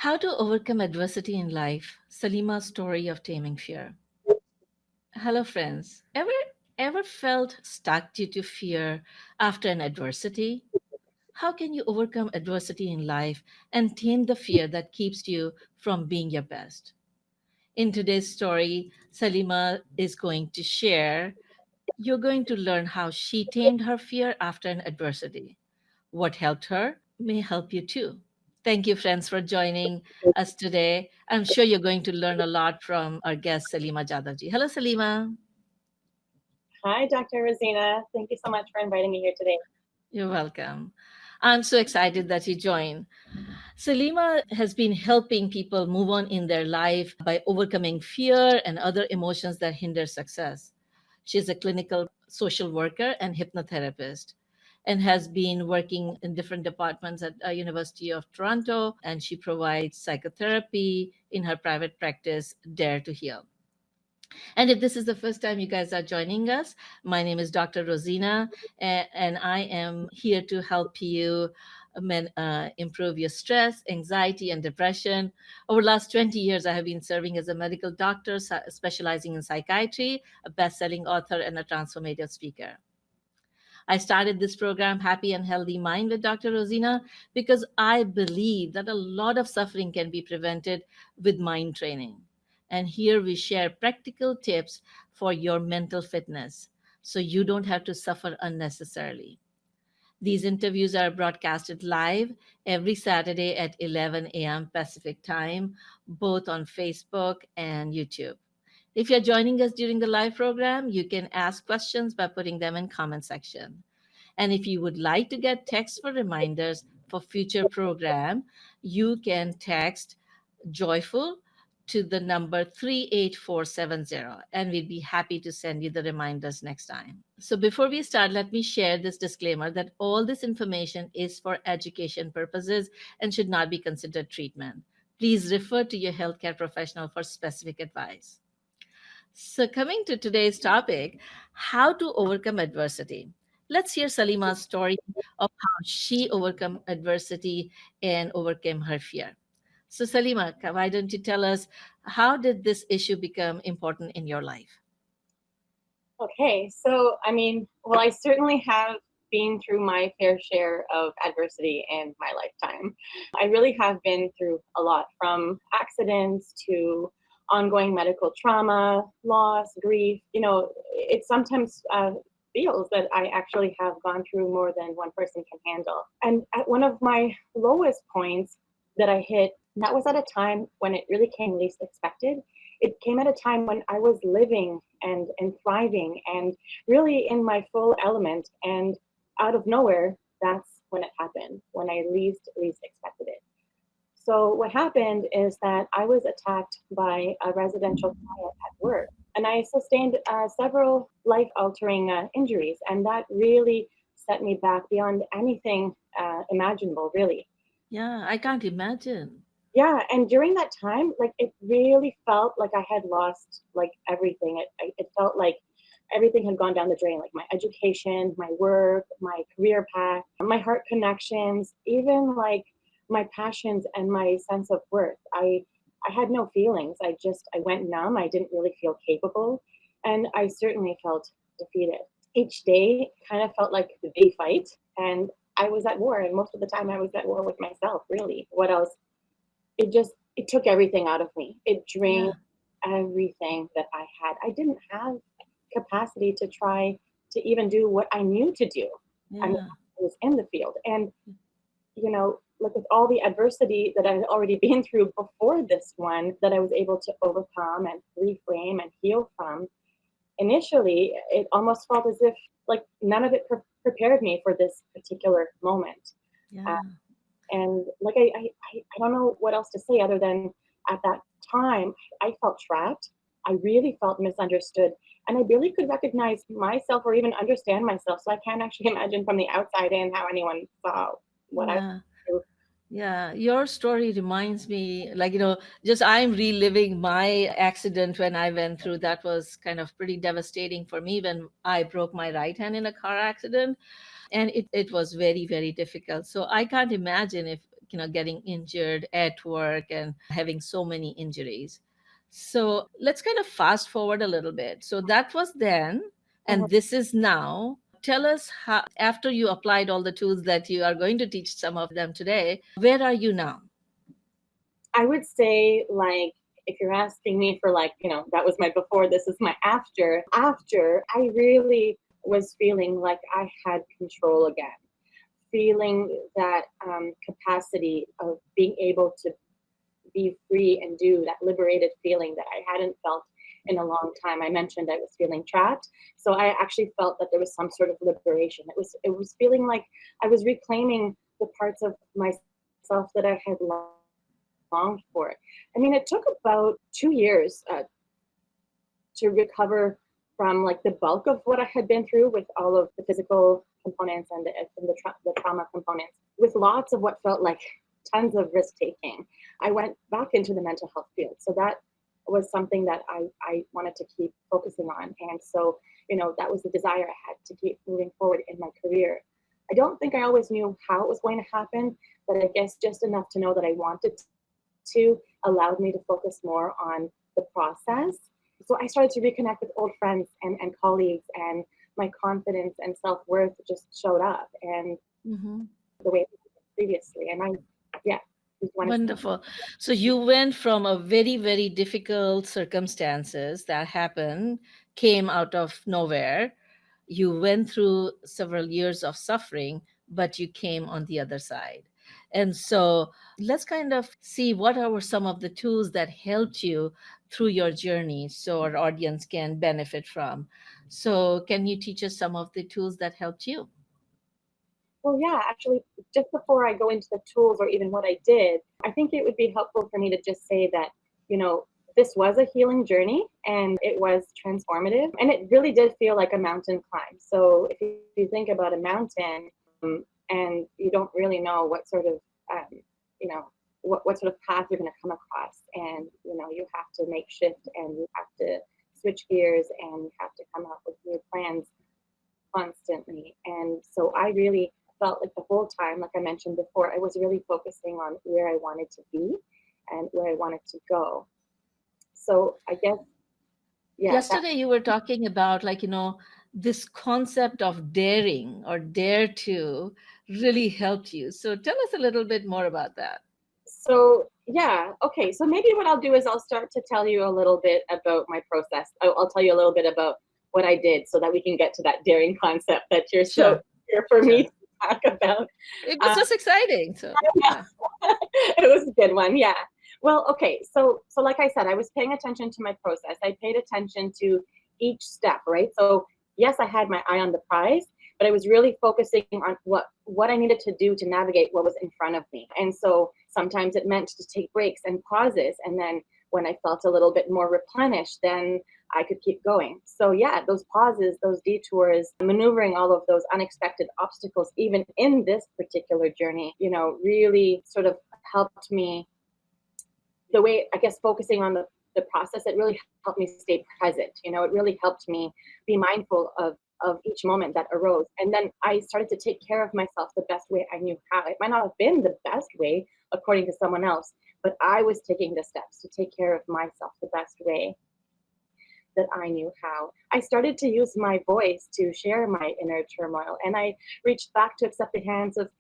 How to overcome adversity in life. Salima's story of taming fear. Hello, friends. Ever felt stuck due to fear after an adversity? How can you overcome adversity in life and tame the fear that keeps you from being your best? In today's story, Salima is going to share. You're going to learn how she tamed her fear after an adversity. What helped her may help you too. Thank you, friends, for joining us today. I'm sure you're going to learn a lot from our guest, Salima Jadavji. Hello, Salima. Hi, Dr. Rozina. Thank you so much for inviting me here today. You're welcome. I'm so excited that you joined. Salima has been helping people move on in their life by overcoming fear and other emotions that hinder success. She's a clinical social worker and hypnotherapist and has been working in different departments at University of Toronto, and she provides psychotherapy in her private practice, Dare to Heal. And if this is the first time you guys are joining us, my name is Dr. Rozina, and I am here to help you improve your stress, anxiety, and depression. Over the last 20 years, I have been serving as a medical doctor, specializing in psychiatry, a best-selling author, and a transformative speaker. I started this program, Happy and Healthy Mind with Dr. Rozina, because I believe that a lot of suffering can be prevented with mind training. And here we share practical tips for your mental fitness so you don't have to suffer unnecessarily. These interviews are broadcasted live every Saturday at 11 a.m. Pacific Time, both on Facebook and YouTube. If you're joining us during the live program, you can ask questions by putting them in comment section. And if you would like to get text for reminders for future program, you can text joyful to the number 38470, and we'd be happy to send you the reminders next time. So before we start, let me share this disclaimer that all this information is for education purposes and should not be considered treatment. Please refer to your healthcare professional for specific advice. So, coming to today's topic, how to overcome adversity. Let's hear Salima's story of how she overcome adversity and overcame her fear. So, Salima, why don't you tell us how did this issue become important in your life? Okay, so well, I certainly have been through my fair share of adversity in my lifetime. I really have been through a lot, from accidents to ongoing medical trauma, loss, grief. It sometimes feels that I actually have gone through more than one person can handle. And at one of my lowest points that I hit, that was at a time when it really came least expected. It came at a time when I was living and thriving and really in my full element. And out of nowhere, that's when it happened, when I least expected it. So what happened is that I was attacked by a residential fire at work, and I sustained several life-altering injuries, and that really set me back beyond anything imaginable, really. Yeah, I can't imagine. Yeah, and during that time, like, it really felt like I had lost like everything. It felt like everything had gone down the drain, like my education, my work, my career path, my heart connections, even like my passions and my sense of worth. I had no feelings. I went numb. I didn't really feel capable, and I certainly felt defeated. Each day kind of felt like the fight, and I was at war, and most of the time I was at war with myself, really. What else? It took everything out of me. It drained Yeah, everything that I had. I didn't have capacity to try to even do what I knew to do. I mean, yeah. I was in the field, and like, with all the adversity that I had already been through before this one, that I was able to overcome and reframe and heal from. Initially, it almost felt as if like none of it prepared me for this particular moment. Uh, Yeah. and like I don't know what else to say other than at that time I felt trapped. I really felt misunderstood, and I barely could recognize myself or even understand myself. So I can't actually imagine from the outside in how anyone saw what I went Yeah. through. Yeah, your story reminds me, like, just I'm reliving my accident when I went through. That was kind of pretty devastating for me when I broke my right hand in a car accident. And it was very, very difficult. So I can't imagine if getting injured at work and having so many injuries. So let's kind of fast forward a little bit. So that was then, Mhm. and this is now. Tell us how, after you applied all the tools that you are going to teach some of them today, where are you now? I would say, like, if you're asking me for, like, that was my before, this is my after. After, I really was feeling like I had control again, feeling that capacity of being able to be free and do that liberated feeling that I hadn't felt in a long time. I mentioned I was feeling trapped, so I actually felt that there was some sort of liberation. It was feeling like I was reclaiming the parts of myself that I had longed for. I mean, it took about 2 years to recover from, like, the bulk of what I had been through with all of the physical components and the trauma components, with lots of what felt like tons of risk taking. I went back into the mental health field. So that was something that I wanted to keep focusing on. And so, that was the desire I had to keep moving forward in my career. I don't think I always knew how it was going to happen, but I guess just enough to know that I wanted to allowed me to focus more on the process. So I started to reconnect with old friends and colleagues, and my confidence and self-worth just showed up, and Mhm. the way it was previously. And yeah, just wanted to. Wonderful. So you went from a very, very difficult circumstances that happened, came out of nowhere. You went through several years of suffering, but you came on the other side. And so let's kind of see what are some of the tools that helped you through your journey so our audience can benefit from. So can you teach us some of the tools that helped you? Well, yeah, actually, just before I go into the tools or even what I did, I think it would be helpful for me to just say that, you know, this was a healing journey and it was transformative. And it really did feel like a mountain climb. So if you think about a mountain, and you don't really know what sort of, you know, what sort of path you're going to come across. And, you have to make shift and you have to switch gears and you have to come up with new plans constantly. And so I really felt like the whole time, like I mentioned before, I was really focusing on where I wanted to be and where I wanted to go. So I guess, yeah, that. Yesterday you were talking about, like, this concept of daring or dare to really helped you. So tell us a little bit more about that. So yeah, okay. So maybe what I'll do is I'll start to tell you a little bit about my process. I'll tell you a little bit about what I did so that we can get to that daring concept that you're so Sure, here for me sure. to talk about. It was Uh, just exciting. So yeah. it was a good one, yeah. Well, okay, so like I said, I was paying attention to my process. I paid attention to each step, right? So yes, I had my eye on the prize, but I was really focusing on what I needed to do to navigate what was in front of me. And so sometimes it meant to take breaks and pauses, and then when I felt a little bit more replenished, then I could keep going. So yeah, those pauses, those detours, maneuvering all of those unexpected obstacles, even in this particular journey, really sort of helped me. The way, I guess, focusing on the process, it really helped me stay present. It really helped me be mindful of each moment that arose. And then I started to take care of myself the best way I knew how. It might not have been the best way according to someone else, but I was taking the steps to take care of myself the best way that I knew how. I started to use my voice to share my inner turmoil, and I reached back to accept the hands of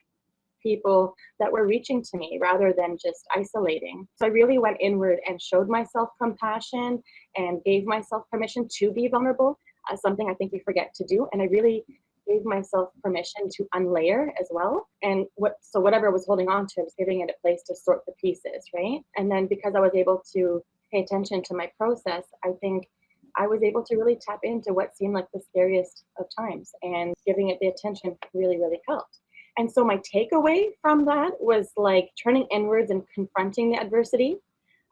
people that were reaching to me rather than just isolating. So I really went inward and showed myself compassion and gave myself permission to be vulnerable, something I think we forget to do. And I really gave myself permission to unlayer as well. And whatever I was holding on to, I was giving it a place to sort the pieces, right? And then because I was able to pay attention to my process, I think I was able to really tap into what seemed like the scariest of times, and giving it the attention really, really helped. And so my takeaway from that was like turning inwards and confronting the adversity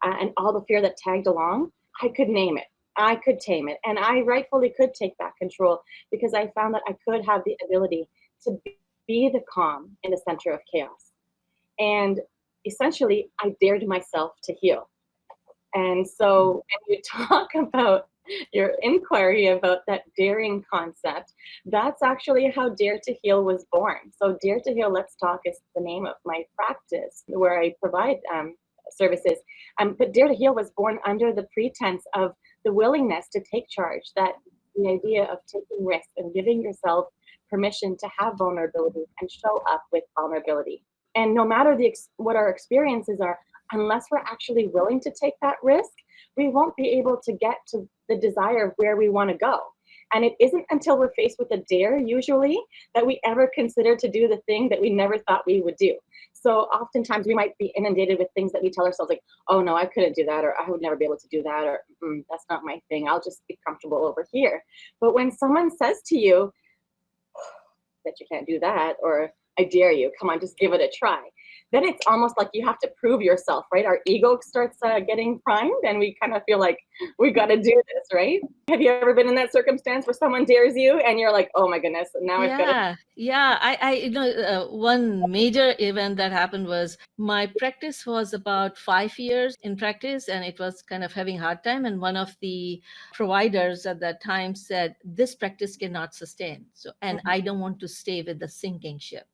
and all the fear that tagged along. I could name it. I could tame it. And I rightfully could take back control because I found that I could have the ability to be the calm in the center of chaos. And essentially, I dared myself to heal. And so when you talk about your inquiry about that daring concept, that's actually how Dare to Heal was born. So Dare to Heal Let's Talk is the name of my practice where I provide services. But Dare to Heal was born under the pretense of the willingness to take charge, that the idea of taking risks and giving yourself permission to have vulnerability and show up with vulnerability. And no matter what our experiences are, unless we're actually willing to take that risk, we won't be able to get to the desire of where we want to go. And it isn't until we're faced with a dare, usually, that we ever consider to do the thing that we never thought we would do. So oftentimes we might be inundated with things that we tell ourselves like, oh no, I couldn't do that, or I would never be able to do that, or that's not my thing, I'll just be comfortable over here. But when someone says to you that you can't do that, or I dare you, come on, just give it a try, then it's almost like you have to prove yourself, right? Our ego starts getting primed, and we kind of feel like we got to do this, right? Have you ever been in that circumstance where someone dares you and you're like, oh my goodness, now I've got to. Yeah. One major event that happened was my practice was about 5 years in practice, and it was kind of having a hard time. And one of the providers at that time said, this practice cannot sustain. So, and I don't want to stay with the sinking ship.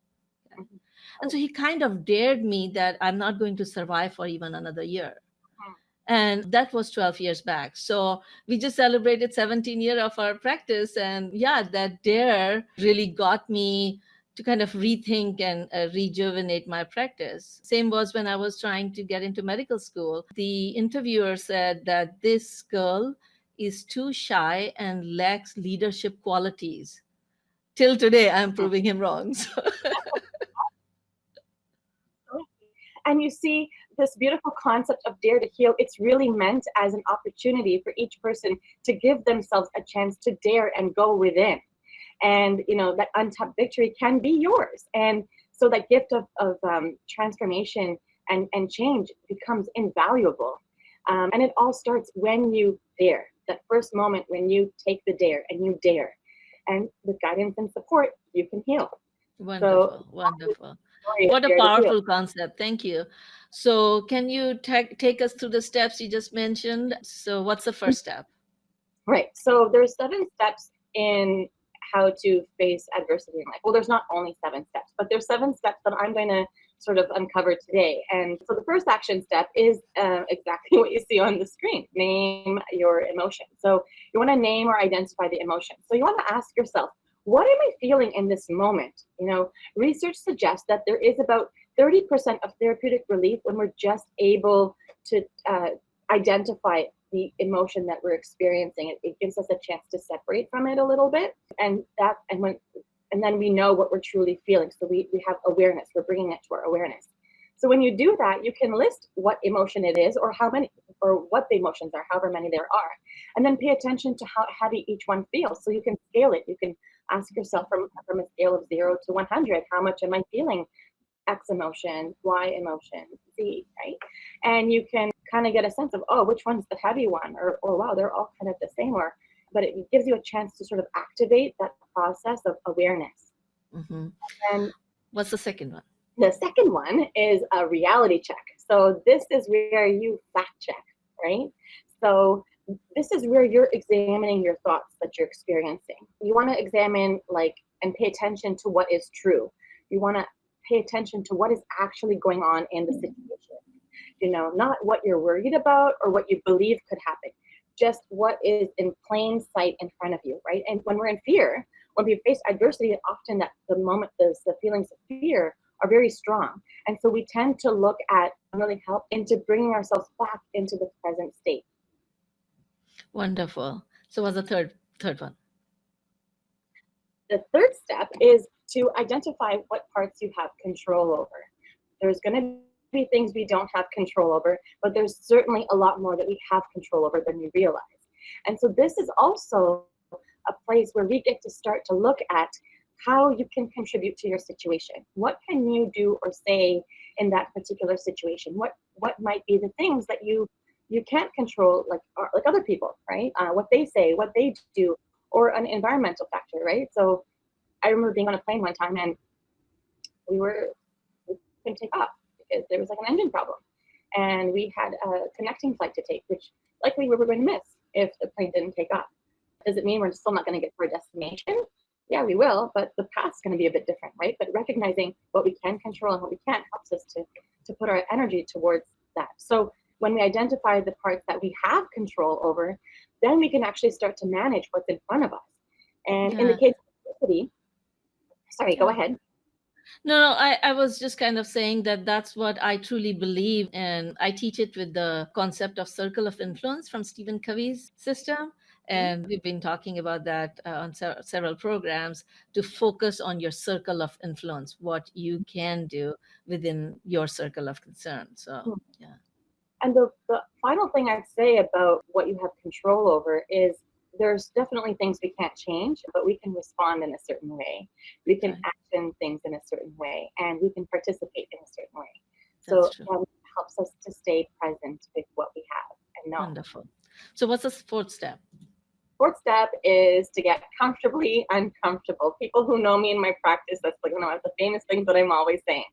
And so he kind of dared me that I'm not going to survive for even another year. And that was 12 years back. So we just celebrated 17 years of our practice. And yeah, that dare really got me to kind of rethink and rejuvenate my practice. Same was when I was trying to get into medical school. The interviewer said that this girl is too shy and lacks leadership qualities. Till today, I'm proving him wrong. So. And you see this beautiful concept of Dare to Heal, it's really meant as an opportunity for each person to give themselves a chance to dare and go within. And, you know, that untapped victory can be yours. And so that gift of transformation and change becomes invaluable. And it all starts when you dare, that first moment when you take the dare and you dare. And with guidance and support, you can heal. Wonderful, wonderful. What a powerful concept. Thank you. So can you take us through the steps you just mentioned? So what's the first step? Right. So there's 7 steps in how to face adversity in life. Well, there's not only 7 steps, but there's 7 steps that I'm going to sort of uncover today. And so the first action step is exactly what you see on the screen. Name your emotion. So you want to name or identify the emotion. So you want to ask yourself, what am I feeling in this moment? You know, research suggests that there is about 30% of therapeutic relief when we're just able to identify the emotion that we're experiencing. It gives us a chance to separate from it a little bit, and then we know what we're truly feeling. So we have awareness. We're bringing it to our awareness. So when you do that, you can list what emotion it is, or how many, or what the emotions are, however many there are, and then pay attention to how heavy each one feels. So you can scale it. You can ask yourself from a scale of 0 to 100, how much am I feeling X emotion, Y emotion, Z, right? And you can kind of get a sense of, oh, which one's the heavy one, or wow, they're all kind of the same, but it gives you a chance to sort of activate that process of awareness. Mm-hmm. And what's the second one? The second one is a reality check. So this is where you fact check, right? So this is where you're examining your thoughts that you're experiencing. You want to examine and pay attention to what is true. You want to pay attention to what is actually going on in the situation. You know, not what you're worried about or what you believe could happen, just what is in plain sight in front of you, right? And when we're in fear, when we face adversity, often the feelings of fear are very strong. And so we tend to look at really help into bringing ourselves back into the present state. Wonderful. So what's the third one? The third step is to identify what parts you have control over. There's going to be things we don't have control over, but there's certainly a lot more that we have control over than we realize. And so this is also a place where we get to start to look at how you can contribute to your situation. What can you do or say in that particular situation? What might be the things that you can't control, like other people, right? What they say, what they do, or an environmental factor, right? So I remember being on a plane one time, and we couldn't take off because there was an engine problem, and we had a connecting flight to take, which likely we were going to miss. if the plane didn't take off. Does it mean we're still not going to get to our destination? Yeah, we will, but the path's going to be a bit different, right? But recognizing what we can control and what we can't helps us to put our energy towards that. So when we identify the parts that we have control over, then we can actually start to manage what's in front of us. And in the Yeah. case of adversity, sorry, go Yeah. ahead. No, I was just kind of saying that that's what I truly believe. And I teach it with the concept of circle of influence from Stephen Covey's system. And we've been talking about that on several programs to focus on your circle of influence, what you can do within your circle of concern. So, yeah. And the final thing I'd say about what you have control over is there's definitely things we can't change, but we can respond in a certain way. We can Okay. action things in a certain way, and we can participate in a certain way. That's So true. that helps us to stay present with what we have and know. Wonderful. So, what's the fourth step? Fourth step is to get comfortably uncomfortable. People who know me in my practice, that's like one of the famous things that I'm always saying.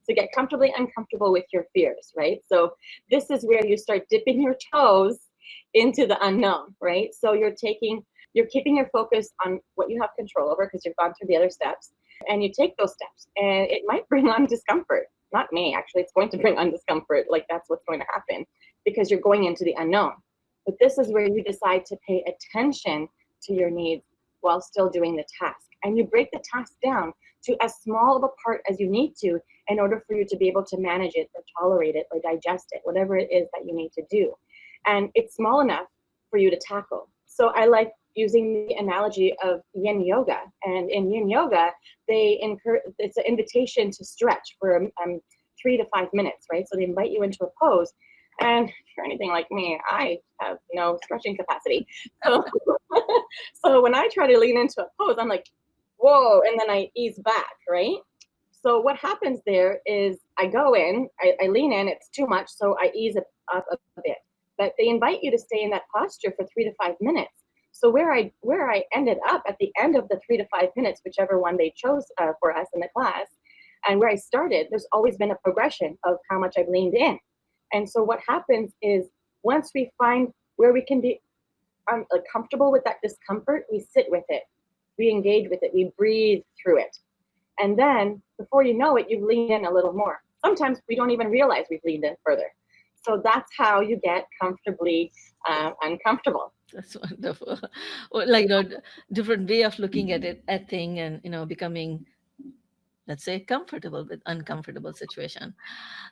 So get comfortably uncomfortable with your fears, right? So this is where you start dipping your toes into the unknown, right? So you're keeping your focus on what you have control over because you've gone through the other steps, and you take those steps, and it might bring on discomfort. Not me, actually, it's going to bring on discomfort. Like that's what's going to happen because you're going into the unknown. But this is where you decide to pay attention to your needs while still doing the task. And you break the task down to as small of a part as you need to in order for you to be able to manage it or tolerate it or digest it, whatever it is that you need to do. And it's small enough for you to tackle. So I like using the analogy of yin yoga. And in yin yoga, it's an invitation to stretch for 3 to 5 minutes, right? So they invite you into a pose. And if you're anything like me, I have no stretching capacity. So, so when I try to lean into a pose, I'm like, whoa, and then I ease back, right? So what happens there is I go in, I lean in, it's too much, so I ease it up a bit. But they invite you to stay in that posture for 3 to 5 minutes. So where I ended up at the end of the 3 to 5 minutes, whichever one they chose for us in the class, and where I started, there's always been a progression of how much I've leaned in. And so what happens is once we find where we can be comfortable with that discomfort, we sit with it, we engage with it, we breathe through it. And then before you know it, you've leaned in a little more. Sometimes we don't even realize we've leaned in further. So that's how you get comfortably uncomfortable. That's wonderful. Or like, different way of looking at it, at thing, and becoming, let's say, comfortable with uncomfortable situation.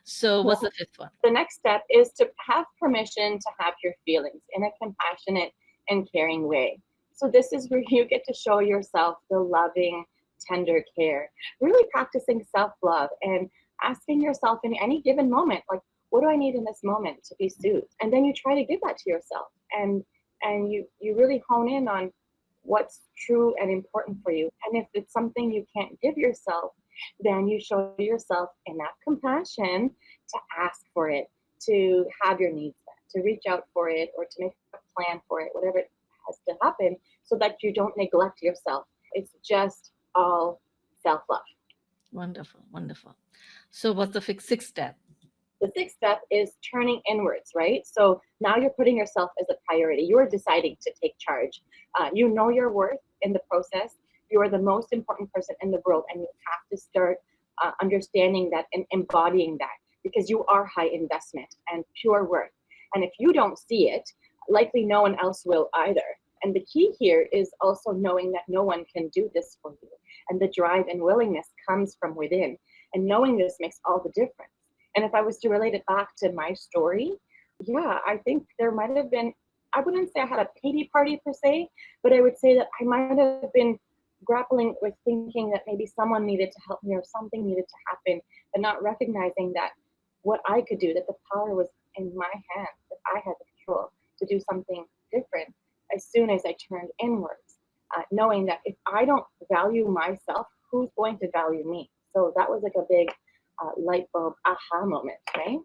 So, what's the fifth one? The next step is to have permission to have your feelings in a compassionate and caring way. So this is where you get to show yourself the loving, tender care, really practicing self-love and asking yourself in any given moment, like, what do I need in this moment to be soothed? And then you try to give that to yourself, and you really hone in on what's true and important for you. And if it's something you can't give yourself, then you show yourself enough compassion to ask for it, to have your needs met, to reach out for it, or to make a plan for it, whatever it has to happen, so that you don't neglect yourself. It's just all self-love. Wonderful, wonderful. So, what's the sixth step? The sixth step is turning inwards, right? So now you're putting yourself as a priority. You're deciding to take charge. You know your worth in the process. You are the most important person in the world, and you have to start understanding that and embodying that, because you are high investment and pure worth. And if you don't see it, likely no one else will either. And the key here is also knowing that no one can do this for you. And the drive and willingness comes from within. And knowing this makes all the difference. And if I was to relate it back to my story, yeah, I think there might have been, I wouldn't say I had a pity party per se, but I would say that I might have been grappling with thinking that maybe someone needed to help me or something needed to happen, but not recognizing that what I could do, that the power was in my hands, that I had the control to do something different as soon as I turned inwards, knowing that if I don't value myself, who's going to value me? So that was like a big light bulb aha moment, right?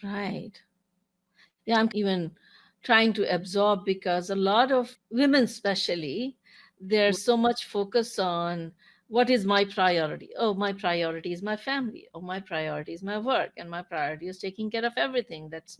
Right. Yeah, I'm even trying to absorb, because a lot of women, especially, there's so much focus on What is my priority? Oh, my priority is my family. Oh, my priority is my work. And my priority is taking care of everything that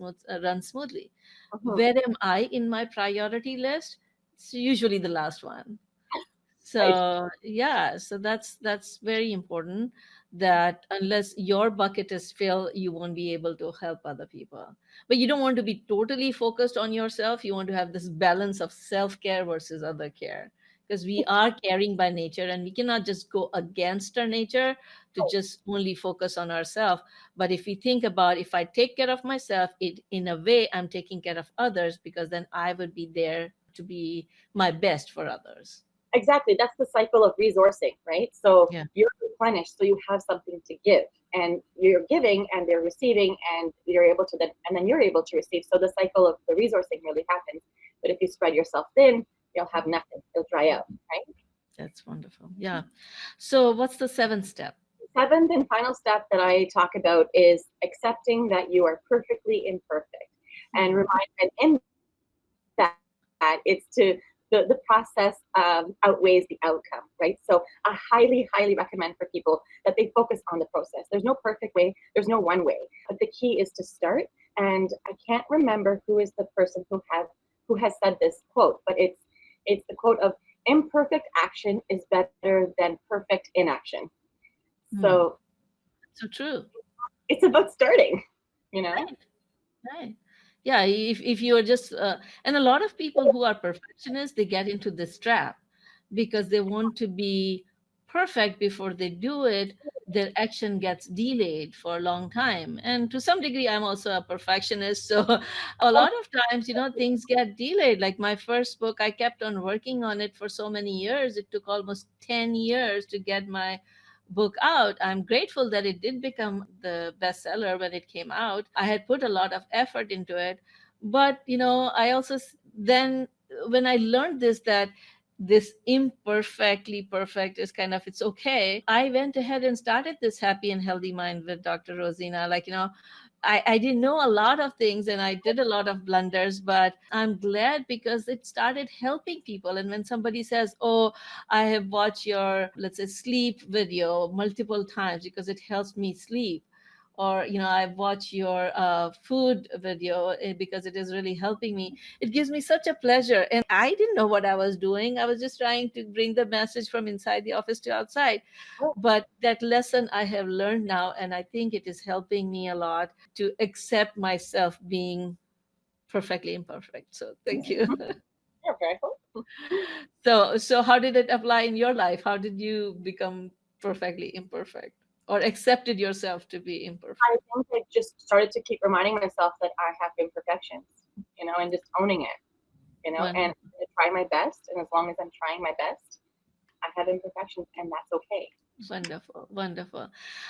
runs smoothly. Mhm. Where am I in my priority list? It's usually the last one. Right. So yeah, so that's very important, that unless your bucket is filled, you won't be able to help other people. But you don't want to be totally focused on yourself. You want to have this balance of self-care versus other care, because we are caring by nature, and we cannot just go against our nature to just only focus on ourselves. But if we think about, if I take care of myself, it in a way I'm taking care of others, because then I would be there to be my best for others. Exactly. That's the cycle of resourcing, right? So Yeah. you're replenished, so you have something to give, and you're giving, and they're receiving, and you're able to then, and then you're able to receive. So the cycle of the resourcing really happens. But if you spread yourself thin, you'll have nothing. You'll dry out, right? That's wonderful. Yeah. So, what's the seventh step? Seventh and final step that I talk about is accepting that you are perfectly imperfect, and Hmm. in that it's to the process outweighs the outcome, right? So I highly recommend for people that they focus on the process. There's no perfect way, there's no one way, but the key is to start. And I can't remember who is the person who has said this quote, but it's the quote of imperfect action is better than perfect inaction. Hmm. So So true. it's about starting, you know? Right. Right. Yeah. If you are just, and a lot of people who are perfectionists, they get into this trap because they want to be perfect before they do it. Their action gets delayed for a long time. And to some degree, I'm also a perfectionist. So a lot of times, things get delayed. Like my first book, I kept on working on it for so many years. It took almost 10 years to get my book out. I'm grateful that it did become the bestseller when it came out. I had put a lot of effort into it. But, I also then, when I learned this, that this imperfectly perfect is kind of, it's okay, I went ahead and started this Happy and Healthy Mind with Dr. Rozina. Like, I didn't know a lot of things, and I did a lot of blunders, but I'm glad because it started helping people. And when somebody says, oh, I have watched your, let's say, sleep video multiple times because it helps me sleep. Or, I've watched your food video because it is really helping me. It gives me such a pleasure. And I didn't know what I was doing. I was just trying to bring the message from inside the office to outside. But that lesson I have learned now, and I think it is helping me a lot to accept myself being perfectly imperfect. So thank you. Okay. So how did it apply in your life? How did you become perfectly imperfect, or accepted yourself to be I imperfect? think I just started to keep reminding myself that I have imperfections, and just owning it, and Wonderful. I'm gonna try my best. And as long as I'm trying my best, I have imperfections, and that's okay. Wonderful, wonderful.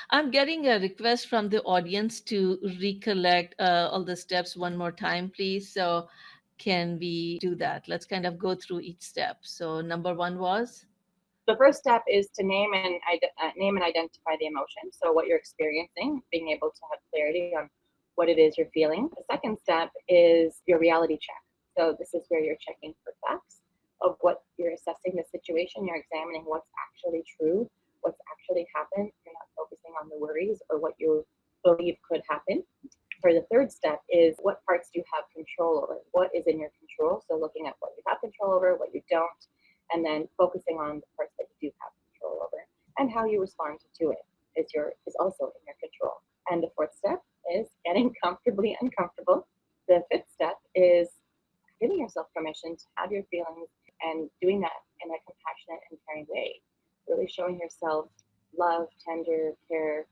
I'm getting a request from the audience to recollect all the steps one more time, please. So, can we do that? Let's kind of go through each step. So, number one was, The first step is to name and identify the emotion. So what you're experiencing, being able to have clarity on what it is you're feeling. The second step is your reality check. So this is where you're checking for facts of what you're assessing the situation. You're examining what's actually true, what's actually happened. You're not focusing on the worries or what you believe could happen. For the third step is what parts do you have control over? What is in your control? So looking at what you have control over, what you don't, and then focusing on the parts that you do have control over, and how you respond to it is also in your control. And the fourth step is getting comfortably uncomfortable. The fifth step is giving yourself permission to have your feelings and doing that in a compassionate and caring way. Really showing yourself love, tender care,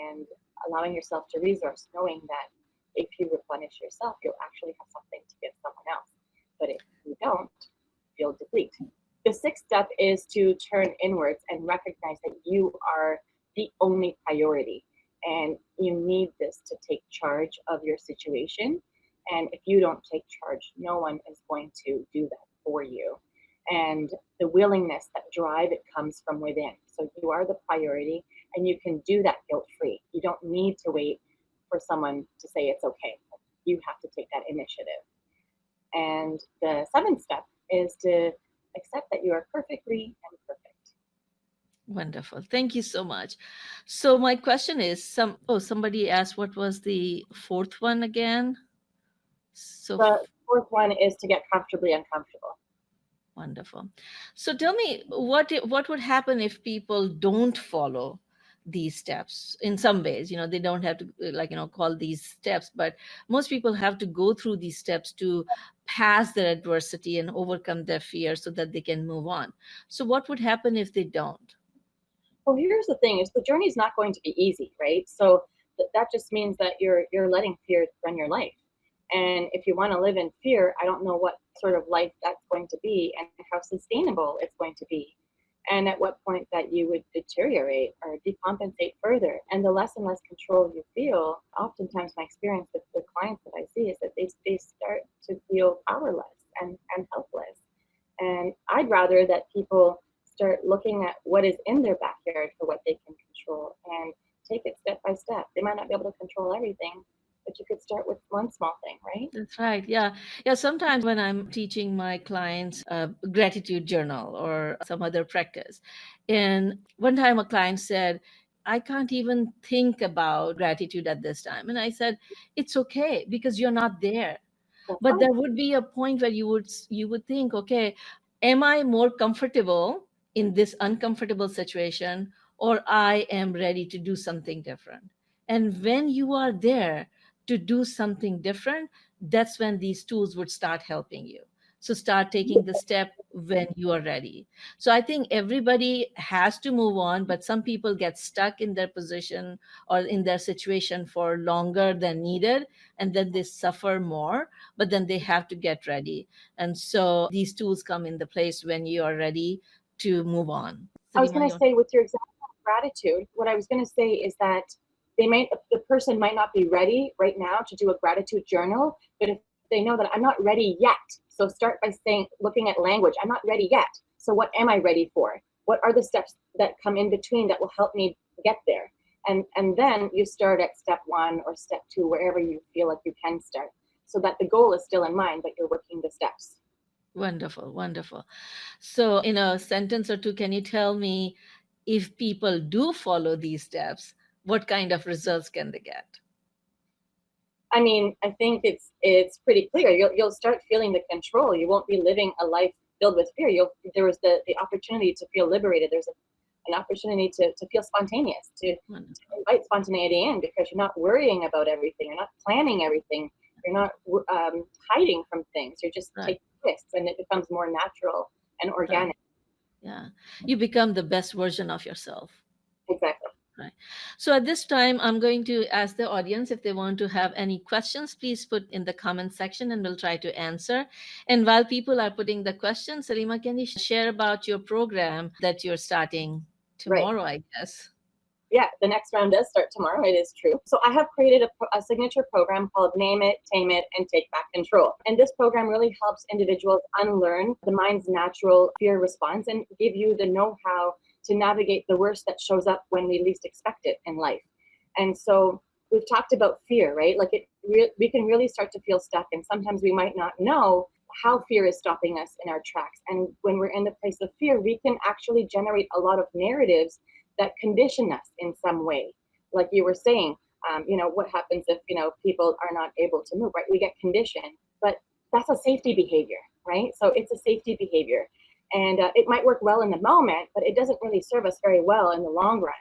and allowing yourself to resource, knowing that if you replenish yourself, you'll actually have something to give someone else. But if you don't, you'll deplete. The sixth step is to turn inwards and recognize that you are the only priority, and you need this to take charge of your situation. And if you don't take charge, no one is going to do that for you. And the willingness, that drive, it comes from within. So you are the priority, and you can do that guilt free. You don't need to wait for someone to say it's okay. You have to take that initiative. And the seventh step is to accept that you are perfectly imperfect. Wonderful. Thank you so much. So my question is, somebody asked what was the fourth one again? So The fourth one is to get comfortably uncomfortable. wonderful. So tell me, what would happen if people don't follow these steps in some ways? They don't have to call these steps, but most people have to go through these steps to pass their adversity and overcome their fear so that they can move on. So what would happen if they don't? Well, here's the thing: is the journey is not going to be easy, right? So that just means that you're letting fear run your life. And if you want to live in fear, I don't know what sort of life that's going to be and how sustainable it's going to be. And at what point that you would deteriorate or decompensate further. And the less and less control you feel, oftentimes my experience with the clients that I see is that they start to feel powerless and helpless. And I'd rather that people start looking at what is in their backyard for what they can control and take it step by step. They might not be able to control everything, but you could start with one small thing, right? That's right. Yeah. Yeah. Sometimes when I'm teaching my clients a gratitude journal or some other practice, and one time a client said, I can't even think about gratitude at this time. And I said, it's okay because you're not there. That's But fine. there would be a point where you would think, okay, am I more comfortable in this uncomfortable situation, or I am ready to do something different? And when you are there to do something different, that's when these tools would start helping you. So start taking the step when you are ready. So I think everybody has to move on, but some people get stuck in their position or in their situation for longer than needed, and then they suffer more, but then they have to get ready. And so these tools come in the place when you are ready to move on. I was Salima, going to you. say with your example of gratitude, what I was going to say is that the person might not be ready right now to do a gratitude journal, but if they know that I'm not ready yet, so start by saying, looking at language, I'm not ready yet. So what am I ready for? What are the steps that come in between that will help me get there? And then you start at step one or step two, wherever you feel like you can start, so that the goal is still in mind, but you're working the steps. Wonderful, wonderful. So, in a sentence or two, can you tell me, if people do follow these steps, what kind of results can they get? I mean, I think it's pretty clear. You'll start feeling the control. You won't be living a life filled with fear. There was the opportunity to feel liberated. There's an opportunity to feel spontaneous, to Wonderful. invite spontaneity in, because you're not worrying about everything. You're not planning everything. You're not hiding from things. You're just Right, taking risks, and it becomes more natural and right. organic. Yeah. You become the best version of yourself. Exactly. Right. So at this time, I'm going to ask the audience if they want to have any questions, please put in the comment section and we'll try to answer. And while people are putting the questions, Salima, can you share about your program that you're starting Right. tomorrow, I guess? Yeah, the next round does start tomorrow. It is true. So I have created a signature program called Name It, Tame It, and Take Back Control. And this program really helps individuals unlearn the mind's natural fear response and give you the know-how to navigate the worst that shows up when we least expect it in life. And so we've talked about fear, right? Like we can really start to feel stuck, and sometimes we might not know how fear is stopping us in our tracks. And when we're in the place of fear, we can actually generate a lot of narratives that condition us in some way. Like you were saying, what happens if, people are not able to move, right? We get conditioned, but that's a safety behavior, right? So it's a safety behavior. And it might work well in the moment, but it doesn't really serve us very well in the long run.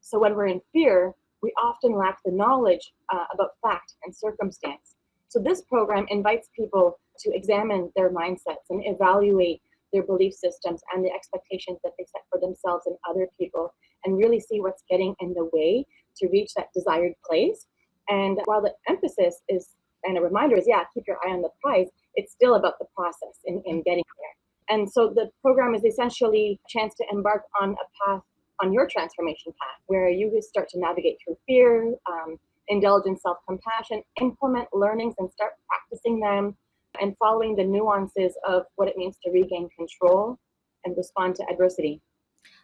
So when we're in fear, we often lack the knowledge about fact and circumstance. So this program invites people to examine their mindsets and evaluate their belief systems and the expectations that they set for themselves and other people, and really see what's getting in the way to reach that desired place. And while the emphasis is, and a reminder is, yeah, keep your eye on the prize, it's still about the process in getting there. And so the program is essentially a chance to embark on a path, on your transformation path, where you start to navigate through fear, indulge in self-compassion, implement learnings and start practicing them, and following the nuances of what it means to regain control and respond to adversity.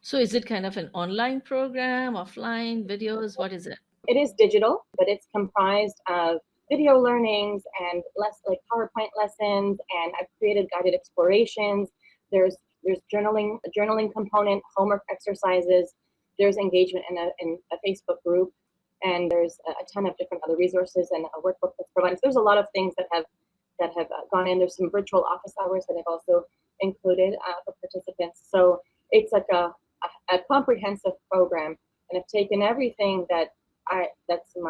So is it kind of an online program, offline, videos? What is it? It is digital, but it's comprised of video learnings and less like PowerPoint lessons, and I've created guided explorations. There's There's a journaling component, homework exercises. There's engagement in a Facebook group, and there's a ton of different other resources and a workbook that's provided. So there's a lot of things that have gone in. There's some virtual office hours that I've also included for participants. So it's like a comprehensive program, and I've taken everything that's in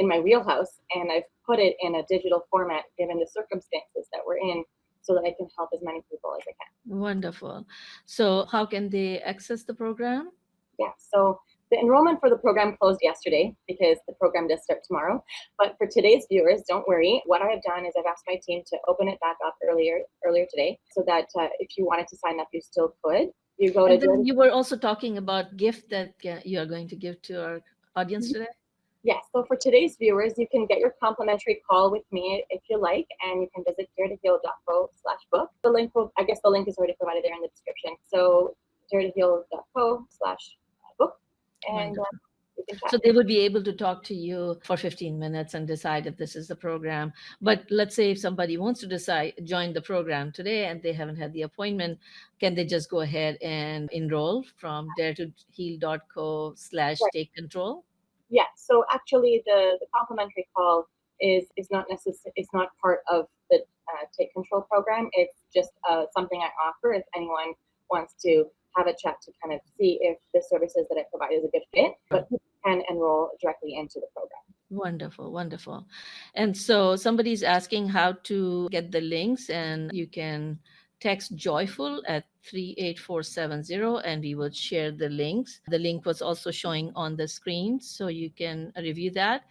my wheelhouse, and I've put it in a digital format given the circumstances that we're in, so that I can help as many people as I can. Wonderful. So how can they access the program? Yeah, so the enrollment for the program closed yesterday because the program does start tomorrow. But for today's viewers, don't worry. What I have done is I've asked my team to open it back up earlier today, so that if you wanted to sign up, you still could. You go And to then you were also talking about gift that you are going to give to our audience today. Yes, so for today's viewers, you can get your complimentary call with me if you like, and you can visit daretoheal.co/book. The link is already provided there in the description. So daretoheal.co/book, and you can chat. So they would be able to talk to you for 15 minutes and decide if this is the program. But let's say if somebody wants to join the program today and they haven't had the appointment, can they just go ahead and enroll from daretoheal.co/take control? Yeah, so actually the complimentary call is not necessary. It's not part of the Take Control program. It's just something I offer if anyone wants to have a chat to kind of see if the services that I provide is a good fit, but you can enroll directly into the program. Wonderful, wonderful. And so somebody's asking how to get the links, and you can text joyful at 38470 and we will share the links. The link was also showing on the screen, so you can review that.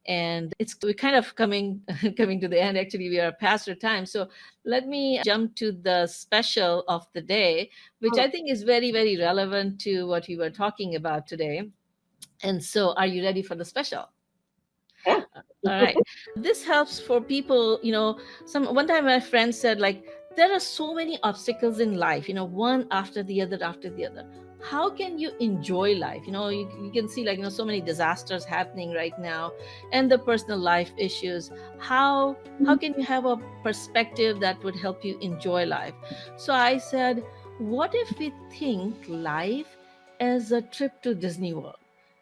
And we're kind of coming to the end. Actually, we are past our time. So let me jump to the special of the day, which I think is very, very relevant to what we were talking about today. And so are you ready for the special? Yeah. All right. This helps for people, one time my friend said, like, there are so many obstacles in life, one after the other after the other. How can you enjoy life? You can see, like, so many disasters happening right now, and the personal life issues. How can you have a perspective that would help you enjoy life? So I said, what if we think life as a trip to Disney World?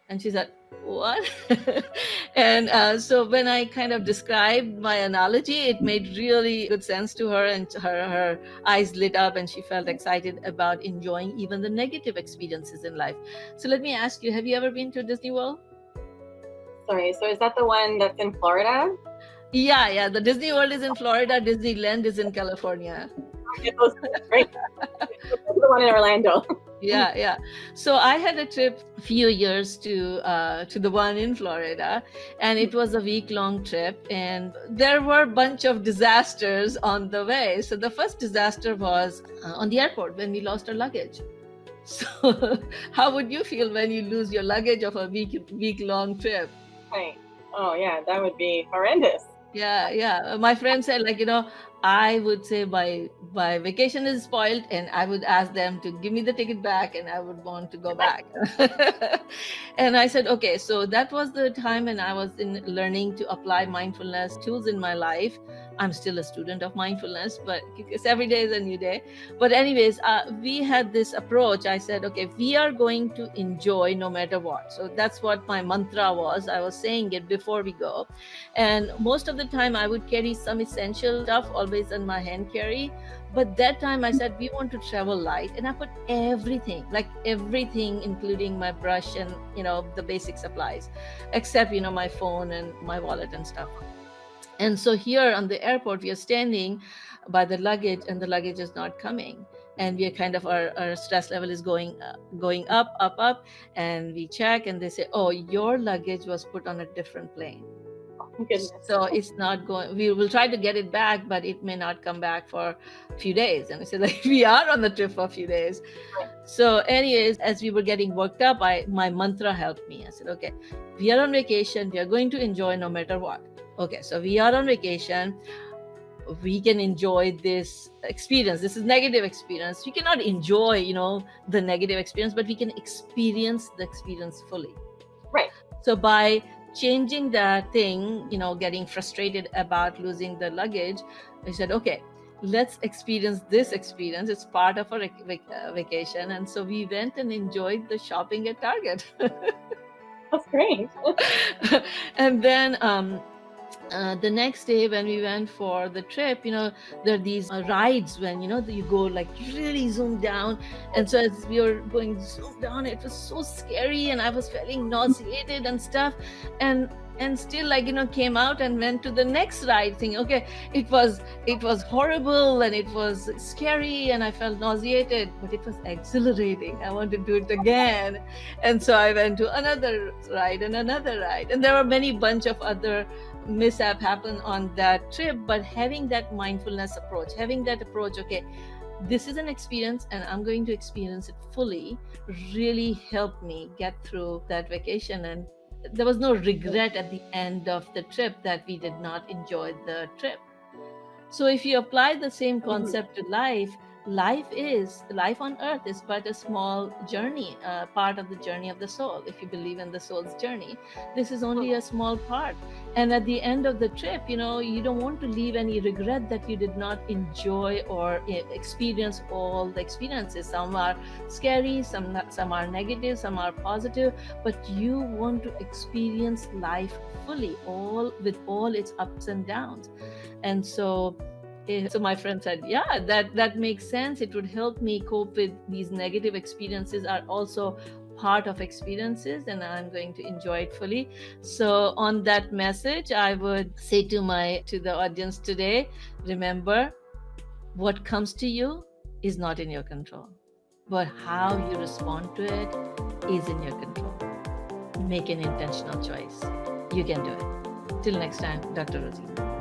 And she said, what? And so when I kind of described my analogy, it made really good sense to her, and her eyes lit up and she felt excited about enjoying even the negative experiences in life. So let me ask you, have you ever been to Disney World? Sorry, so is that the one that's in Florida? Yeah, the Disney World is in Florida, Disneyland is in California. Right. The one in Orlando. Yeah. So I had a trip a few years to the one in Florida, and it was a week-long trip, and there were a bunch of disasters on the way. So the first disaster was on the airport when we lost our luggage. So how would you feel when you lose your luggage of a week-long trip? Right. Oh yeah, that would be horrendous. Yeah. My friend said, like, I would say my vacation is spoiled, and I would ask them to give me the ticket back, and I would want to go back. And I said, okay, so that was the time when I was learning to apply mindfulness tools in my life. I'm still a student of mindfulness, but because every day is a new day. But anyways, we had this approach. I said, okay, we are going to enjoy no matter what. So that's what my mantra was. I was saying it before we go. And most of the time I would carry some essential stuff always in my hand carry. But that time I said, we want to travel light. And I put everything, including my brush and, the basic supplies, except, my phone and my wallet and stuff. And so here on the airport, we are standing by the luggage, and the luggage is not coming. And we are kind of, our stress level is going up. And we check, and they say, oh, your luggage was put on a different plane. Goodness. So it's not going, we will try to get it back, but it may not come back for a few days. And I said, like, we are on the trip for a few days. So anyways, as we were getting worked up, my mantra helped me. I said, okay, we are on vacation. We are going to enjoy no matter what. Okay, so we are on vacation. We can enjoy this experience. This is negative experience. We cannot enjoy, the negative experience, but we can experience the experience fully. Right. So by changing that thing, getting frustrated about losing the luggage, I said, okay, let's experience this experience. It's part of our vacation. And so we went and enjoyed the shopping at Target. That's great. And then the next day when we went for the trip, there are these rides when, you go like really zoom down. And so as we were going zoom down, it was so scary and I was feeling nauseated and stuff. And still, like, came out and went to the next ride thinking, okay, it was horrible and it was scary and I felt nauseated, but it was exhilarating. I want to do it again. And so I went to another ride and another ride, and there were many bunch of other mishap happen on that trip. But having that mindfulness approach, having that approach, okay, this is an experience and I'm going to experience it fully, really helped me get through that vacation. And there was no regret at the end of the trip that we did not enjoy the trip. So if you apply the same concept to life, life on earth is but a small journey, part of the journey of the soul. If you believe in the soul's journey, this is only a small part. And at the end of the trip, you don't want to leave any regret that you did not enjoy or experience all the experiences. Some are scary, some are negative, some are positive, but you want to experience life fully, with all its ups and downs. And so my friend said, yeah, that makes sense. It would help me cope with these negative experiences are also part of experiences, and I'm going to enjoy it fully. So on that message, I would say to the audience today, remember, what comes to you is not in your control, but how you respond to it is in your control. Make an intentional choice. You can do it. Till next time, Dr. Rozina.